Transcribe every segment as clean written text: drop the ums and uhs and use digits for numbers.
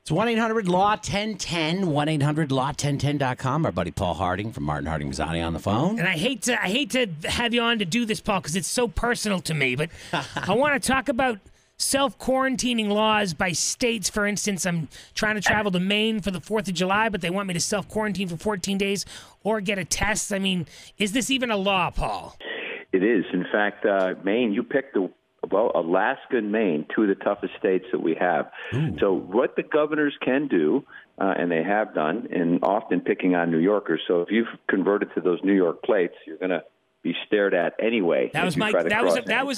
It's 1-800-LAW-1010, 1-800-LAW-1010.com. Our buddy Paul Harding from Martin Harding Mazzani on the phone. And I hate to have you on to do this, Paul, because it's so personal to me. But I want to talk about self-quarantining laws by states. For instance, I'm trying to travel to Maine for the 4th of July, but they want me to self-quarantine for 14 days or get a test. I mean, is this even a law, Paul? It is. In fact, Maine, you picked Alaska and Maine, two of the toughest states that we have. Ooh. So what the governors can do, and they have done, and often picking on New Yorkers. So if you've converted to those New York plates, you're going to be stared at anyway. That was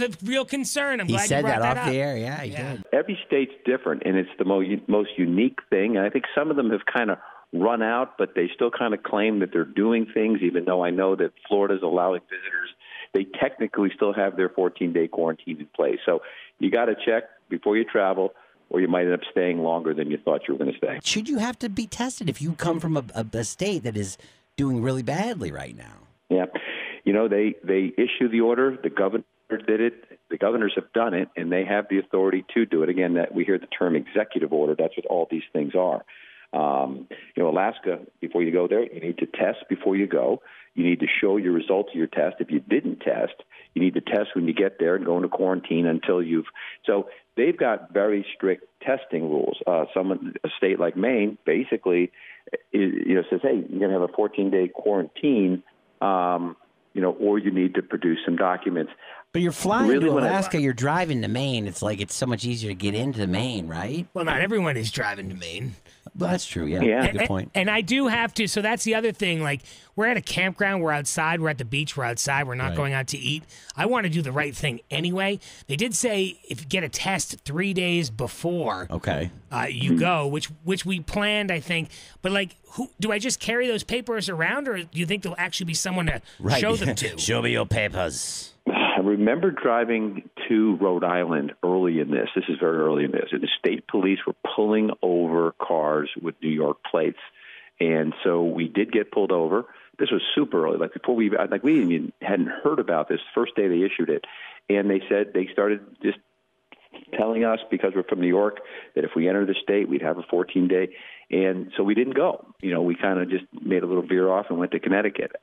a real concern. I'm He glad said you brought that off up. the air. Yeah, he did. Every state's different, and it's the most unique thing. And I think some of them have kind of run out, but they still kind of claim that they're doing things, even though I know that Florida's allowing visitors. They technically still have their 14-day quarantine in place. So you got to check before you travel, or you might end up staying longer than you thought you were going to stay. Should you have to be tested if you come from a state that is doing really badly right now? Yeah. You know, they issue the order. The governor did it. The governors have done it, and they have the authority to do it. Again, that we hear the term executive order. That's what all these things are. Alaska, before you go there, you need to test before you go. You need to show your results of your test. If you didn't test, you need to test when you get there and go into quarantine until you've. So they've got very strict testing rules. A state like Maine basically, says, hey, you're going to have a 14-day quarantine, or you need to produce some documents. But you're flying to Alaska, you're driving to Maine. It's like it's so much easier to get into Maine, right? Well, not everyone is driving to Maine. Well, that's true, yeah. Good point. And I do have to, so that's the other thing. Like, we're at a campground, we're outside, we're at the beach, we're outside, we're not going out to eat. I want to do the right thing anyway. They did say if you get a test 3 days before you go, which we planned, I think. But, like, do I just carry those papers around, or do you think there'll actually be someone to show them to? Show me your papers. I remember driving to Rhode Island early in this. This is very early in this. And the state police were pulling over cars with New York plates. And so we did get pulled over. This was super early. Like before we even hadn't heard about this. First day they issued it. And they said they started just telling us, because we're from New York, that if we enter the state, we'd have a 14-day. And so we didn't go. We kind of just made a little veer off and went to Connecticut.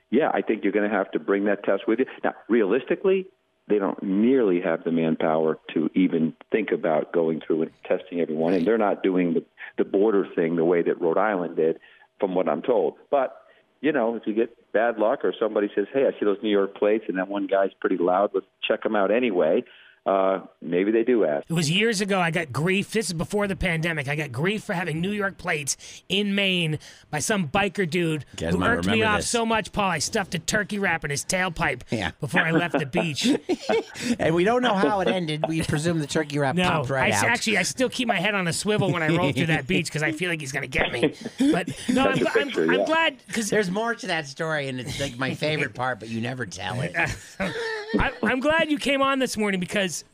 Yeah, I think you're going to have to bring that test with you. Now, realistically, they don't nearly have the manpower to even think about going through and testing everyone, and they're not doing the border thing the way that Rhode Island did, from what I'm told. But, if you get bad luck or somebody says, hey, I see those New York plates, and that one guy's pretty loud, let's check them out anyway, maybe they do ask. It was years ago. I got grief. This is before the pandemic. I got grief for having New York plates in Maine by some biker dude who irked me off so much, Paul. I stuffed a turkey wrap in his tailpipe before I left the beach. And we don't know how it ended. We presume the turkey wrap popped right out. Actually, I still keep my head on a swivel when I roll through that beach because I feel like he's going to get me. But no, I'm glad, because there's more to that story, and it's like my favorite part, but you never tell it. I'm glad you came on this morning, because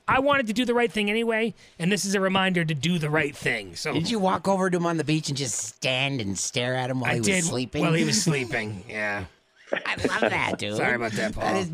I wanted to do the right thing anyway, and this is a reminder to do the right thing. So, did you walk over to him on the beach and just stand and stare at him while he was sleeping? Well, he was sleeping, yeah. I love that, dude. Sorry about that, Paul.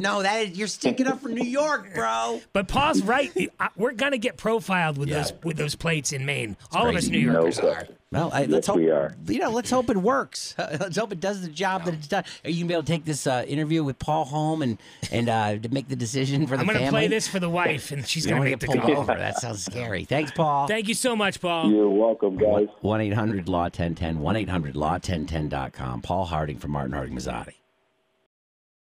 You're sticking up for New York, bro. But Paul's right. We're gonna get profiled with those plates in Maine. All of us New Yorkers are. Well, let's hope we are. Let's hope it works. Let's hope it does the job that it's done. Are you gonna be able to take this interview with Paul home and to make the decision for the family? I'm gonna play this for the wife, and she's gonna make the pulled call. over. That sounds scary. Thanks, Paul. Thank you so much, Paul. You're welcome, guys. 1-800-LAW-1010. 1-800-LAW-1010.com. Paul Harding from Martin Harding Mazzani.